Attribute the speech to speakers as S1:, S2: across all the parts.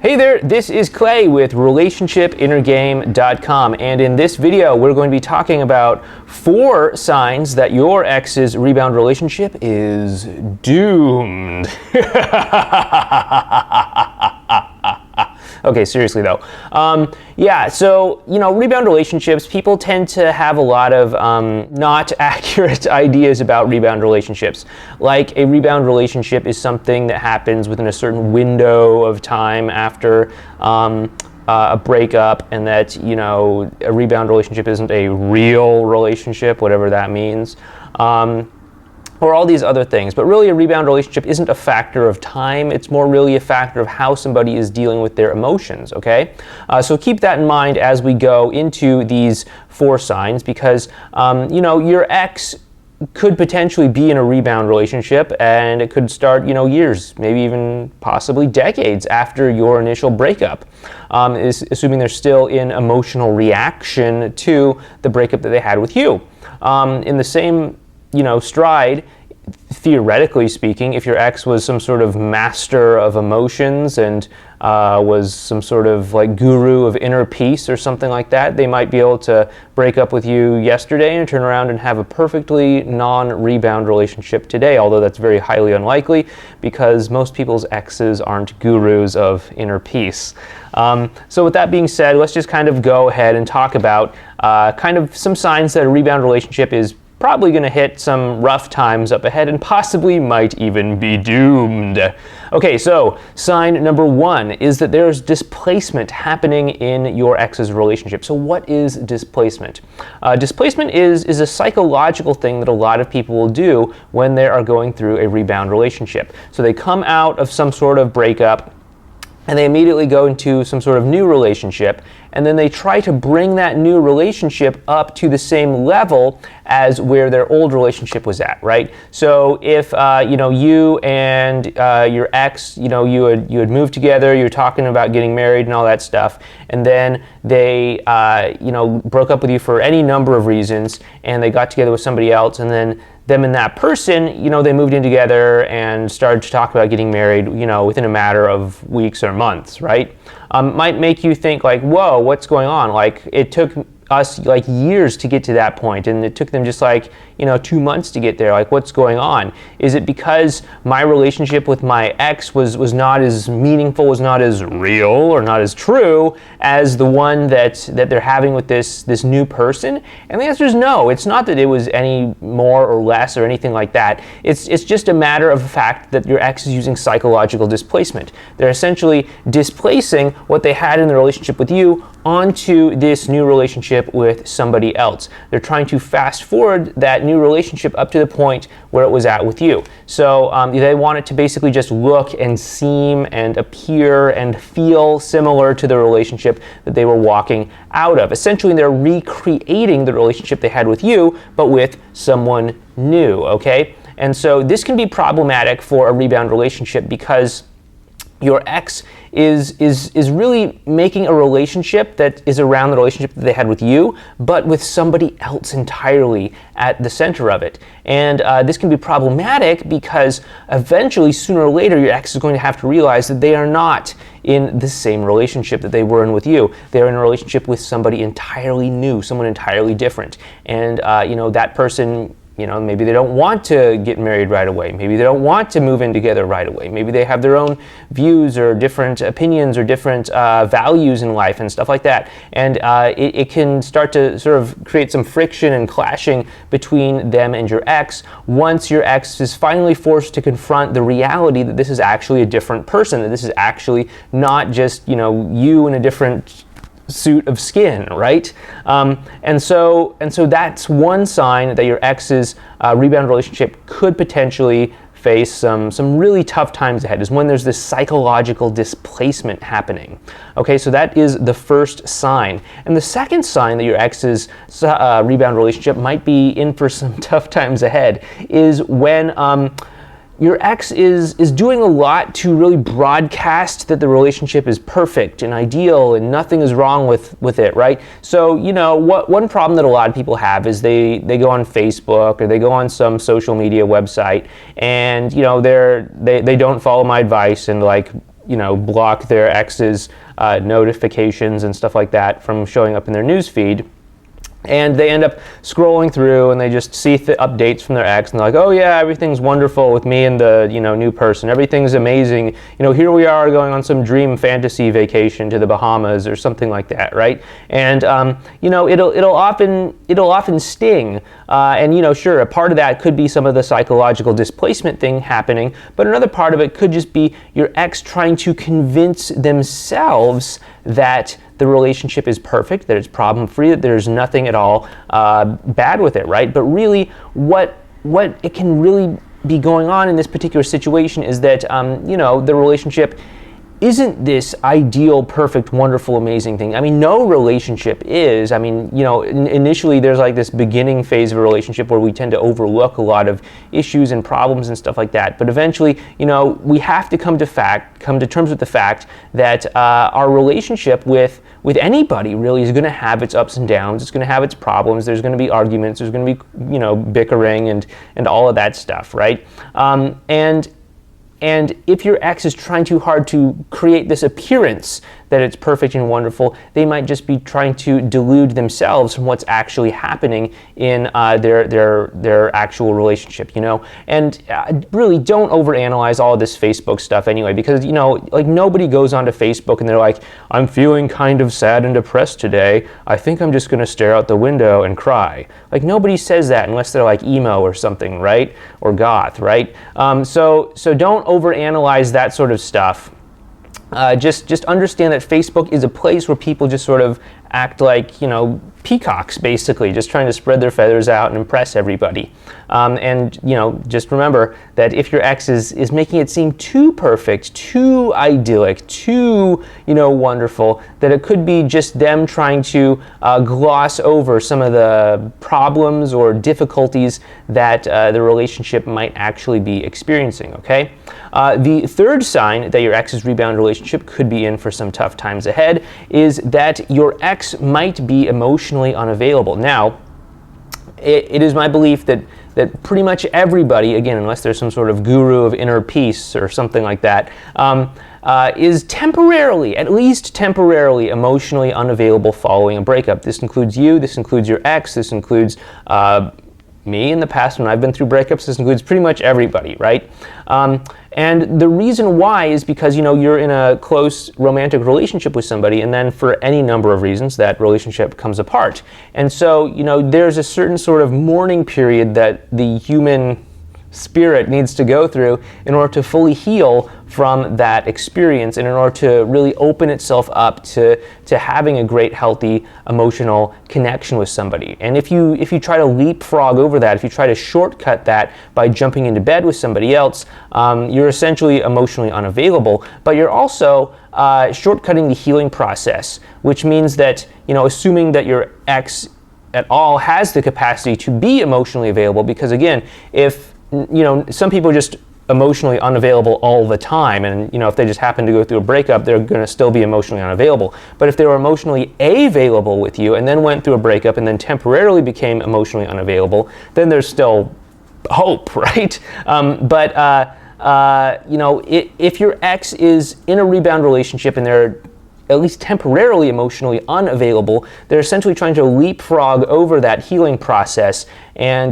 S1: Hey there, this is Clay with RelationshipInnerGame.com, and in this video we're going to be talking about 4 signs that your ex's rebound relationship is doomed. Okay, seriously though. So, rebound relationships, people tend to have a lot of not accurate ideas about rebound relationships. Like, a rebound relationship is something that happens within a certain window of time after a breakup, and that, a rebound relationship isn't a real relationship, whatever that means. Or all these other things. But really, a rebound relationship isn't a factor of time. It's more really a factor of how somebody is dealing with their emotions, okay? So keep that in mind as we go into these 4 signs, because, your ex could potentially be in a rebound relationship, and it could start, years, maybe even possibly decades after your initial breakup, assuming they're still in emotional reaction to the breakup that they had with you. In the same stride, theoretically speaking, if your ex was some sort of master of emotions and was some sort of like guru of inner peace or something like that, they might be able to break up with you yesterday and turn around and have a perfectly non-rebound relationship today, although that's very highly unlikely because most people's exes aren't gurus of inner peace. So with that being said, let's just kind of go ahead and talk about kind of some signs that a rebound relationship is probably going to hit some rough times up ahead and possibly might even be doomed. Okay, so sign number 1 is that there's displacement happening in your ex's relationship. So what is displacement? Displacement is a psychological thing that a lot of people will do when they are going through a rebound relationship. So they come out of some sort of breakup, and they immediately go into some sort of new relationship, and then they try to bring that new relationship up to the same level as where their old relationship was at, right? So if you and your ex, you had moved together, you were talking about getting married and all that stuff, and then they broke up with you for any number of reasons, and they got together with somebody else, and then them and that person, they moved in together and started to talk about getting married, within a matter of weeks or months, right? Might make you think like, whoa, what's going on? Like, it took us like years to get to that point, and it took them just like 2 months to get there. Like, what's going on? Is it because my relationship with my ex was not as meaningful, was not as real, or not as true as the one that they're having with this new person? And the answer is no. It's not that it was any more or less or anything like that. It's just a matter of the fact that your ex is using psychological displacement. They're essentially displacing what they had in the relationship with you onto this new relationship with somebody else. They're trying to fast forward that new relationship up to the point where it was at with you. So they want it to basically just look and seem and appear and feel similar to the relationship that they were walking out of. Essentially, they're recreating the relationship they had with you, but with someone new, okay? And so this can be problematic for a rebound relationship because your ex is really making a relationship that is around the relationship that they had with you, but with somebody else entirely at the center of it. And this can be problematic because eventually, sooner or later, your ex is going to have to realize that they are not in the same relationship that they were in with you. They're in a relationship with somebody entirely new, someone entirely different. And that person, maybe they don't want to get married right away. Maybe they don't want to move in together right away. Maybe they have their own views or different opinions or different values in life and stuff like that. And it can start to sort of create some friction and clashing between them and your ex once your ex is finally forced to confront the reality that this is actually a different person, that this is actually not just, you in a different suit of skin, right? And so that's one sign that your ex's rebound relationship could potentially face some really tough times ahead, is when there's this psychological displacement happening. Okay, so that is the first sign. And the second sign that your ex's rebound relationship might be in for some tough times ahead is when your ex is doing a lot to really broadcast that the relationship is perfect and ideal and nothing is wrong with it, right? So, one problem that a lot of people have is they go on Facebook or they go on some social media website and, they don't follow my advice and block their ex's notifications and stuff like that from showing up in their news feed. And they end up scrolling through and they just see updates from their ex and they're like, oh yeah, everything's wonderful with me and the new person. Everything's amazing. Here we are going on some dream fantasy vacation to the Bahamas or something like that, right? And it'll often sting. And sure, a part of that could be some of the psychological displacement thing happening, but another part of it could just be your ex trying to convince themselves that the relationship is perfect, that it's problem-free, that there's nothing at all bad with it, right? But really, what it can really be going on in this particular situation is that, the relationship isn't this ideal, perfect, wonderful, amazing thing. I mean, no relationship is. I mean, initially there's like this beginning phase of a relationship where we tend to overlook a lot of issues and problems and stuff like that. But eventually, we have to come to terms with the fact that our relationship with anybody really is going to have its ups and downs. It's going to have its problems. There's going to be arguments. There's going to be, bickering and all of that stuff, right? And if your ex is trying too hard to create this appearance that it's perfect and wonderful, they might just be trying to delude themselves from what's actually happening in their actual relationship, And really don't overanalyze all of this Facebook stuff anyway, because, nobody goes onto Facebook and they're like, I'm feeling kind of sad and depressed today. I think I'm just going to stare out the window and cry. Like, nobody says that unless they're like emo or something, right? Or goth, right? So don't overanalyze that sort of stuff. Just understand that Facebook is a place where people just sort of act like, peacocks, basically, just trying to spread their feathers out and impress everybody. And just remember that if your ex is making it seem too perfect, too idyllic, too, wonderful, that it could be just them trying to gloss over some of the problems or difficulties that the relationship might actually be experiencing, okay? The third sign that your ex's rebound relationship could be in for some tough times ahead is that your ex might be emotionally unavailable. Now, it is my belief that pretty much everybody, again, unless there's some sort of guru of inner peace or something like that, is temporarily, at least temporarily, emotionally unavailable following a breakup. This includes you, this includes your ex, this includes me in the past when I've been through breakups. This includes pretty much everybody, right? And the reason why is because, you're in a close romantic relationship with somebody, and then for any number of reasons, that relationship comes apart. And so, there's a certain sort of mourning period that the human spirit needs to go through in order to fully heal from that experience and in order to really open itself up to having a great, healthy, emotional connection with somebody. And if you try to leapfrog over that, if you try to shortcut that by jumping into bed with somebody else, you're essentially emotionally unavailable, but you're also shortcutting the healing process, which means that, assuming that your ex at all has the capacity to be emotionally available, because again, if some people are just emotionally unavailable all the time, and if they just happen to go through a breakup, they're going to still be emotionally unavailable. But if they were emotionally available with you and then went through a breakup and then temporarily became emotionally unavailable, then there's still hope, right? If your ex is in a rebound relationship and they're at least temporarily emotionally unavailable, they're essentially trying to leapfrog over that healing process and,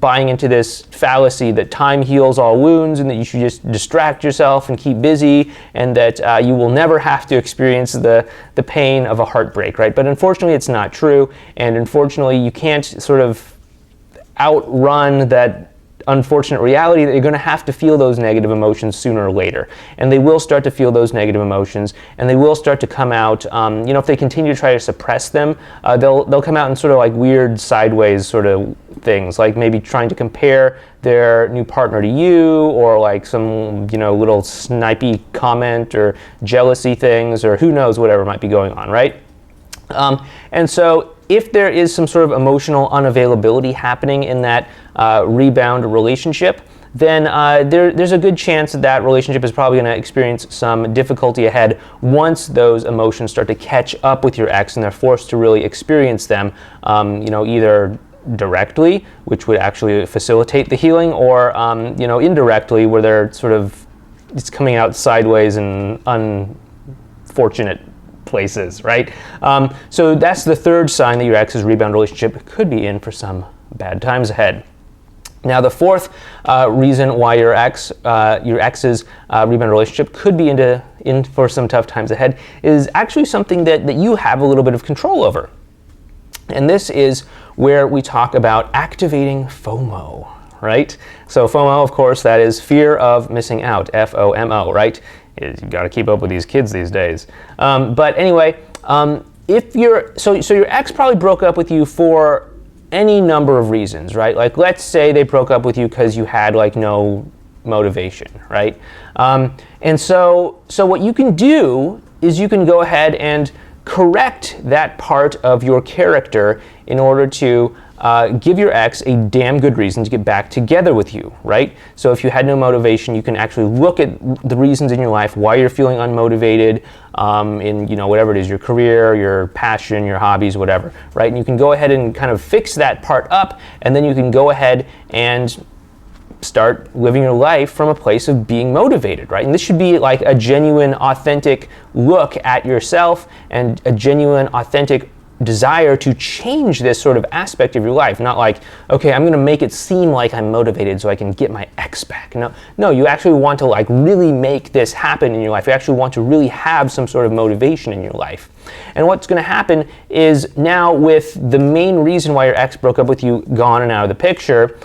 S1: buying into this fallacy that time heals all wounds and that you should just distract yourself and keep busy and that you will never have to experience the pain of a heartbreak, right? But unfortunately, it's not true, and unfortunately, you can't sort of outrun that unfortunate reality that you're going to have to feel those negative emotions sooner or later. And they will start to feel those negative emotions, and they will start to come out, if they continue to try to suppress them, they'll come out in sort of like weird sideways sort of things, like maybe trying to compare their new partner to you, or like some, little snipey comment or jealousy things, or who knows, whatever might be going on, right? And so if there is some sort of emotional unavailability happening in that rebound relationship, then there's a good chance that relationship is probably going to experience some difficulty ahead once those emotions start to catch up with your ex and they're forced to really experience them, either directly, which would actually facilitate the healing, or indirectly, where they're sort of it's coming out sideways and unfortunate places, right? So that's the third sign that your ex's rebound relationship could be in for some bad times ahead. Now, the fourth reason why your ex's rebound relationship could be in for some tough times ahead is actually something that you have a little bit of control over. And this is where we talk about activating FOMO, right? So FOMO, of course, that is fear of missing out, FOMO, right? You've got to keep up with these kids these days. But anyway, if so your ex probably broke up with you for any number of reasons, right? Like, let's say they broke up with you because you had like no motivation, right? And so what you can do is you can go ahead and correct that part of your character in order to give your ex a damn good reason to get back together with you, right? So if you had no motivation, you can actually look at the reasons in your life why you're feeling unmotivated in whatever it is, your career, your passion, your hobbies, whatever, right? And you can go ahead and kind of fix that part up, and then you can go ahead and start living your life from a place of being motivated, right? And this should be like a genuine, authentic look at yourself and a genuine, authentic desire to change this sort of aspect of your life. Not like, okay, I'm gonna make it seem like I'm motivated so I can get my ex back. No, you actually want to like really make this happen in your life. You actually want to really have some sort of motivation in your life. And what's gonna happen is now, with the main reason why your ex broke up with you gone and out of the picture,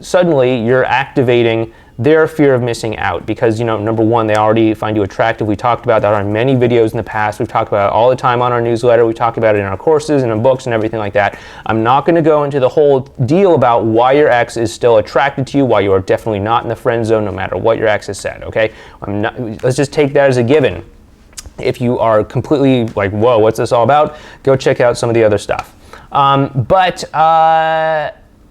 S1: suddenly you're activating their fear of missing out because, number one, they already find you attractive. We talked about that on many videos in the past. We've talked about it all the time on our newsletter. We talk about it in our courses and in books and everything like that. I'm not going to go into the whole deal about why your ex is still attracted to you, why you are definitely not in the friend zone, no matter what your ex has said, okay? Let's just take that as a given. If you are completely like, whoa, what's this all about? Go check out some of the other stuff.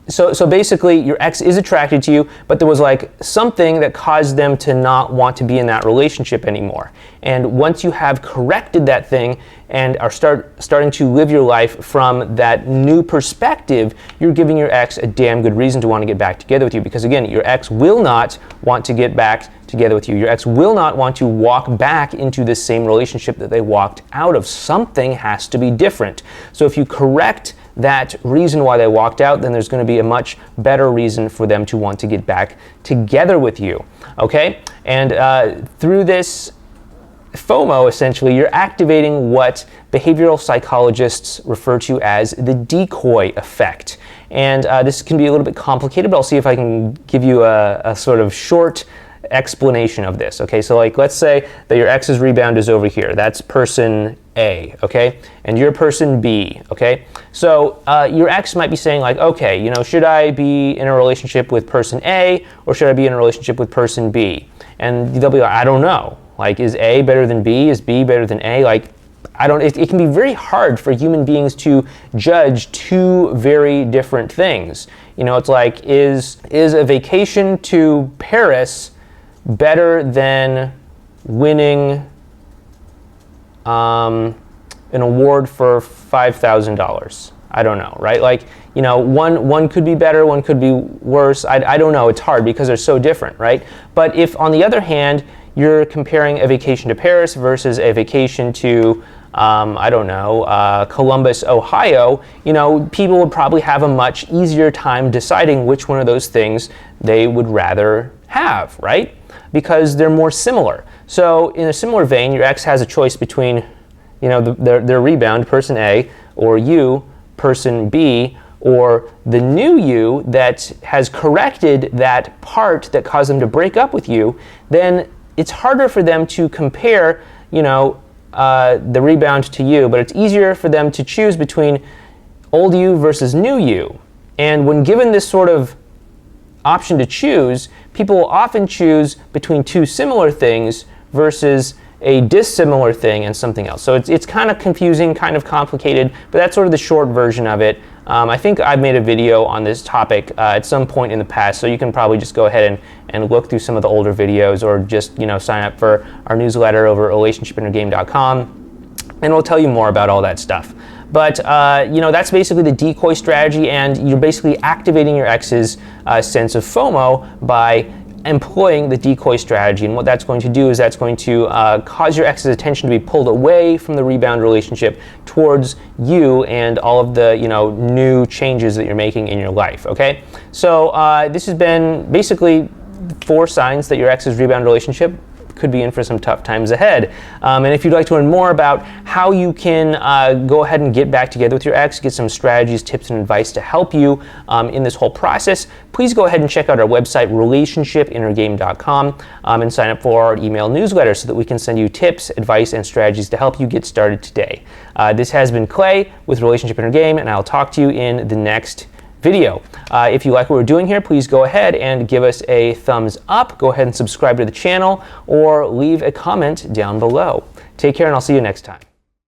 S1: So basically, your ex is attracted to you, but there was like something that caused them to not want to be in that relationship anymore. And once you have corrected that thing and are starting to live your life from that new perspective, you're giving your ex a damn good reason to want to get back together with you. Because again, your ex will not want to get back together with you. Your ex will not want to walk back into the same relationship that they walked out of. Something has to be different. So if you correct that reason why they walked out, then there's going to be a much better reason for them to want to get back together with you, okay? And through this FOMO, essentially, you're activating what behavioral psychologists refer to as the decoy effect. And this can be a little bit complicated, but I'll see if I can give you a sort of short explanation of this, okay? So like, let's say that your ex's rebound is over here. That's person A, okay? And you're person B, okay? So your ex might be saying like, okay, should I be in a relationship with person A or should I be in a relationship with person B? And they'll be like, I don't know. Like, is A better than B? Is B better than A? Like, it can be very hard for human beings to judge two very different things. It's like, is a vacation to Paris better than winning an award for $5,000? I don't know, right? Like, one could be better, one could be worse. I don't know. It's hard because they're so different, right? But if, on the other hand, you're comparing a vacation to Paris versus a vacation to Columbus, Ohio, people would probably have a much easier time deciding which one of those things they would rather have, right? Because they're more similar. So in a similar vein, your ex has a choice between, their rebound, person A, or you, person B, or the new you that has corrected that part that caused them to break up with you. Then it's harder for them to compare, the rebound to you, but it's easier for them to choose between old you versus new you. And when given this sort of option to choose, people will often choose between two similar things versus a dissimilar thing and something else. So it's kind of confusing, kind of complicated, but that's sort of the short version of it. I think I've made a video on this topic at some point in the past, so you can probably just go ahead and look through some of the older videos, or just sign up for our newsletter over at relationshipinnergame.com, and we'll tell you more about all that stuff. But that's basically the decoy strategy, and you're basically activating your ex's sense of FOMO by employing the decoy strategy. And what that's going to do is that's going to cause your ex's attention to be pulled away from the rebound relationship towards you and all of the new changes that you're making in your life. Okay, so this has been basically 4 signs that your ex's rebound relationship could be in for some tough times ahead. And if you'd like to learn more about how you can go ahead and get back together with your ex, get some strategies, tips, and advice to help you in this whole process, please go ahead and check out our website, relationshipinnergame.com, and sign up for our email newsletter so that we can send you tips, advice, and strategies to help you get started today. This has been Clay with Relationship Inner Game, and I'll talk to you in the next video. If you like what we're doing here, please go ahead and give us a thumbs up. Go ahead and subscribe to the channel or leave a comment down below. Take care, and I'll see you next time.